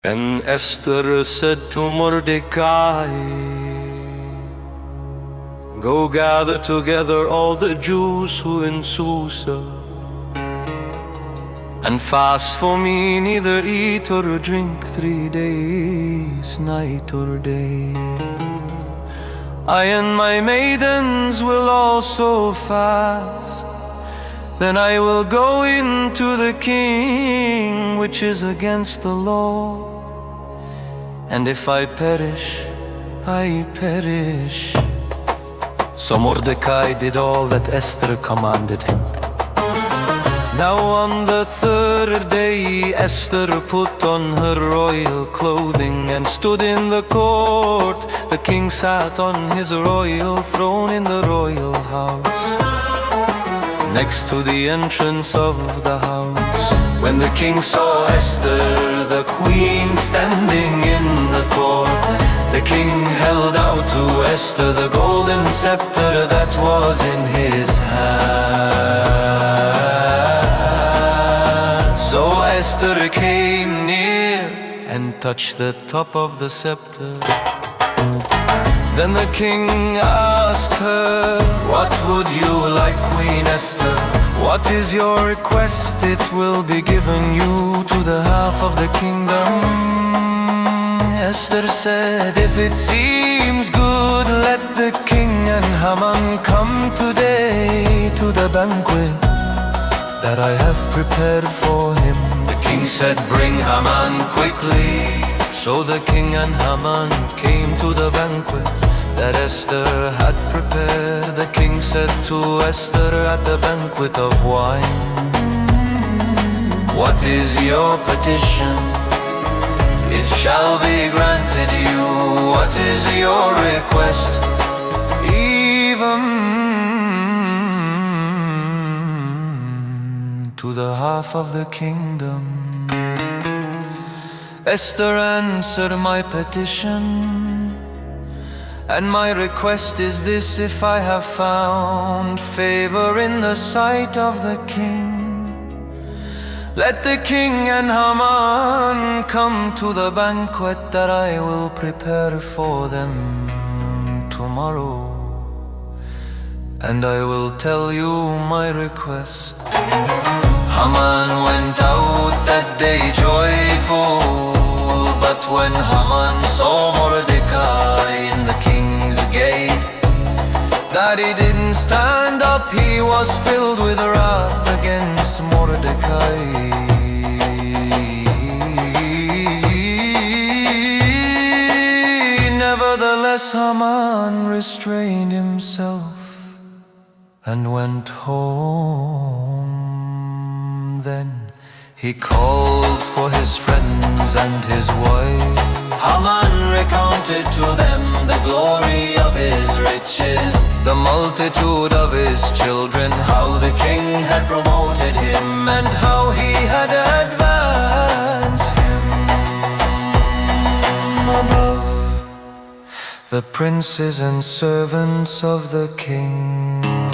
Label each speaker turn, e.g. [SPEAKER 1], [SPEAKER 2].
[SPEAKER 1] And Esther said to Mordecai, "Go gather together all the Jews who in Susa, and fast for me, neither eat or drink 3 days, night or day. I and my maidens will also fast. Then I will go into the king, which is against the law. And if I perish, I perish." So Mordecai did all that Esther commanded him. Now on the 3rd day, Esther put on her royal clothing and stood in the court. The king sat on his royal throne in the royal house, next to the entrance of the house. When the king saw Esther, the queen, standing in the court, the king held out to Esther the golden scepter that was in his hand. So Esther came near and touched the top of the scepter. Then the king asked her, "What would you like, Queen Esther? What is your request? It will be given you to the half of the kingdom." Esther said, "If it seems good, let the king and Haman come today to the banquet that I have prepared for him." The king said, "Bring Haman quickly." So the king and Haman came to the banquet that Esther had prepared. The king said to Esther at the banquet of wine, "What is your petition? It shall be granted you. What is your request? Even to the half of the kingdom." Esther answered, "My petition and my request is this: if I have found favor in the sight of the king, let the king and Haman come to the banquet that I will prepare for them tomorrow, and I will tell you my request." Haman went out that day joyful, but when Haman saw Mordecai in the king's gate, that he didn't stand up, he was filled with wrath against Mordecai. Nevertheless, Haman restrained himself and went home. Then he called for his friends and his wife. Haman recounted to them the glory of his riches, the multitude of his children, how the king had promoted him, and how he had advanced him above the princes and servants of the king.